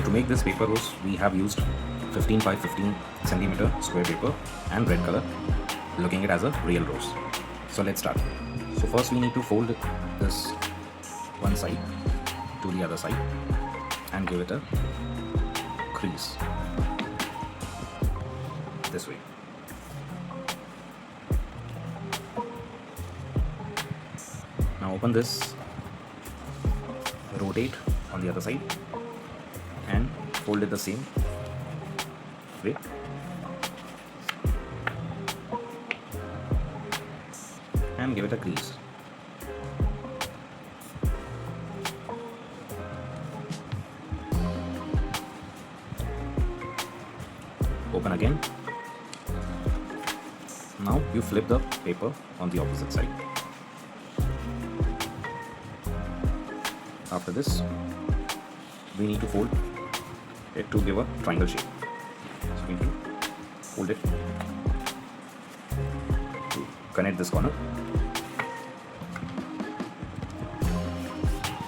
to make this paper rose, we have used 15 by 15 centimeter square paper and red color, looking it as a real rose. So let's start. So first we need to fold this one side to the other side and give it a crease this way. Now open this, rotate on the other side and fold it the same way. And give it a crease. Open again. Now you flip the paper on the opposite side. After this, we need to fold it to give a triangle shape. So we need to fold it to connect this corner,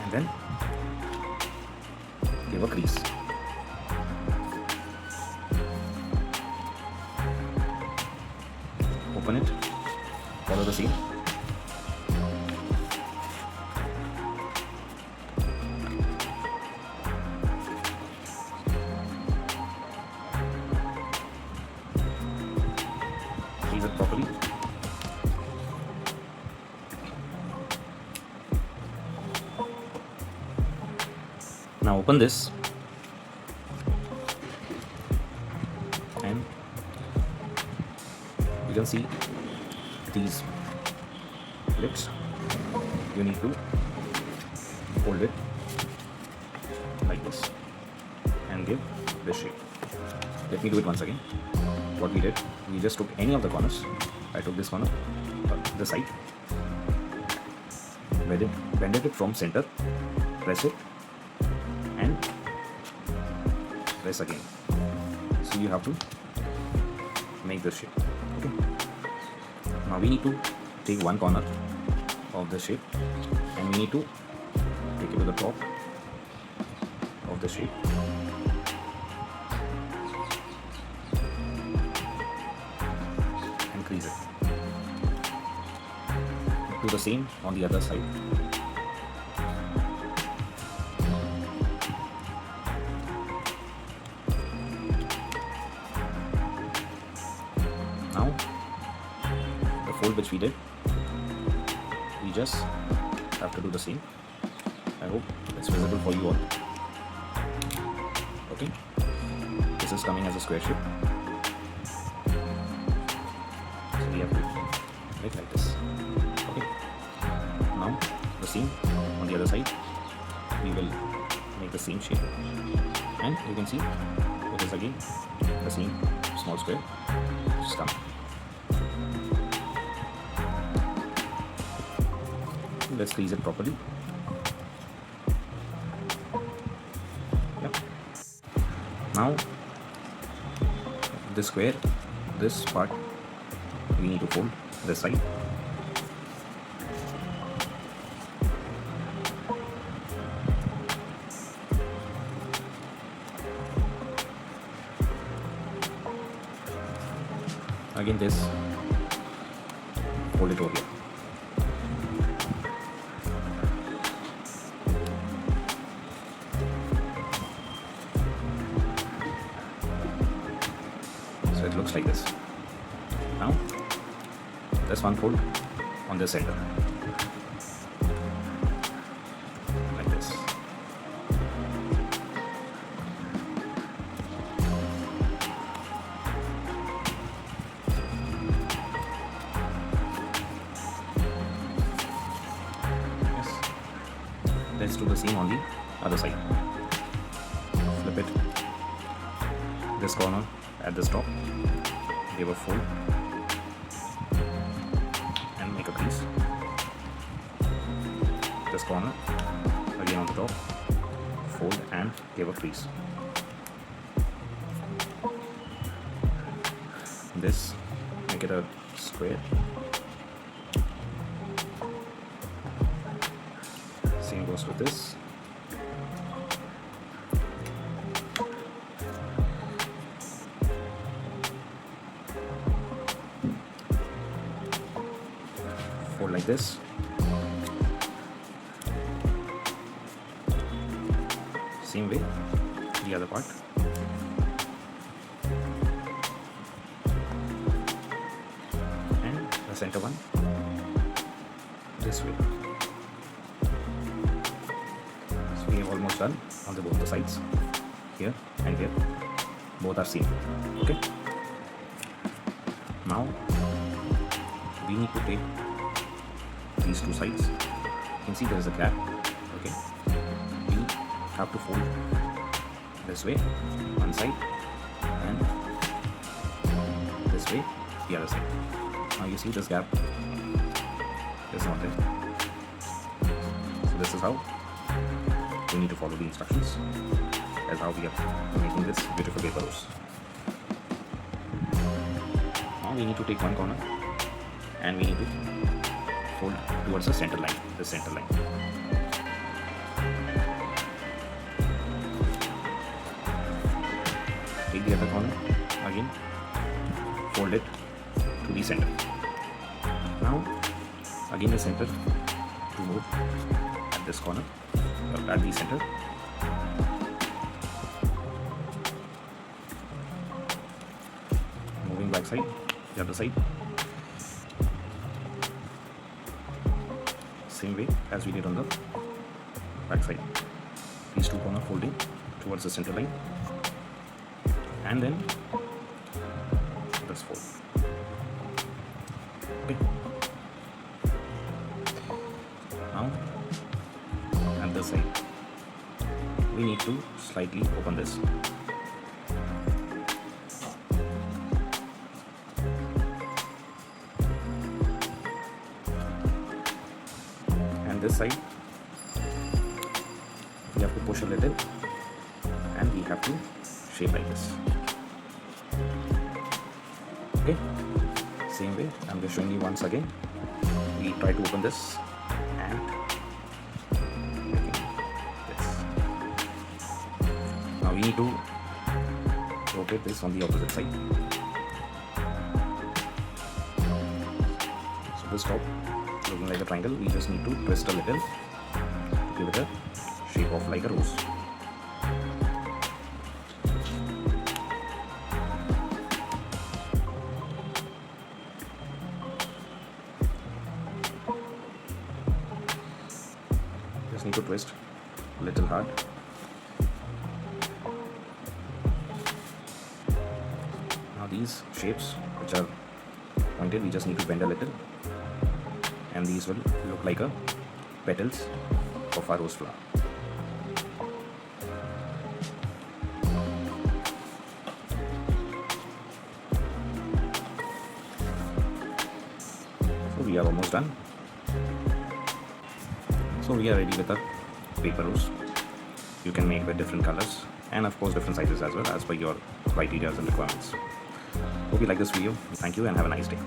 and then give a crease. Open it, follow the same. Freeze it properly. Now open this and you can see these lips. You need to fold it like this and give this shape. Let me do it once again. What we did, we just took any of the corners. I took this corner, this side, bended it from center, press it and press again. So you have to make this shape. Okay. Now we need to take one corner of the shape and we need to take it to the top of the shape. And crease it. Do the same on the other side. Now the fold which we did, we just have to do the same. I hope it's visible for you all. Okay, this is coming as a square shape, so we have to make like this. Okay, now the same on the other side, we will make the same shape, and you can see it is again the same small square which is coming. Let's crease it properly. Yep. Now this square, this part, we need to fold this side. Again this, fold it over here. So it looks like this. Now this one fold on the center like this. Yes. Let's do the same on the other side. Flip it this corner at this top, give a fold and make a crease. This corner again on the top, fold and give a crease. This, make it a square. Same goes with this. fold like this. Same way the other part. And the center one this way. So we have almost done on both the sides, here and here. Both are same. Okay. Now we need to take these two sides. You can see there is a gap. Okay. We have to fold this way one side and this way the other side. Now you see this gap is not there. So this is how we need to follow the instructions. That's how we are making this beautiful paper rose. Now we need to take one corner and we need to fold towards the center line, the center line. Take the other corner, again fold it to the center. Now again the center to move at this corner, at the center. Moving back side, the other side. Same way as we did on the back side. These two corner folding towards the center line. And then this fold. Okay. Now at this side we need to slightly open this. And this side we have to push a little and we have to shape like this. Okay, same way I'm just showing you once again. We try to open this and making this. Now we need to rotate this on the opposite side. So this top looking like a triangle, we just need to twist a little, give it a shape of like a rose. Just need to twist a little hard. Now these shapes which are pointed, we just need to bend a little, and these will look like a petals of our rose flower. So we are almost done. So we are ready with a paper rose. You can make with different colors and of course different sizes as well as per your criteria and requirements. Hope you like this video. Thank you and have a nice day.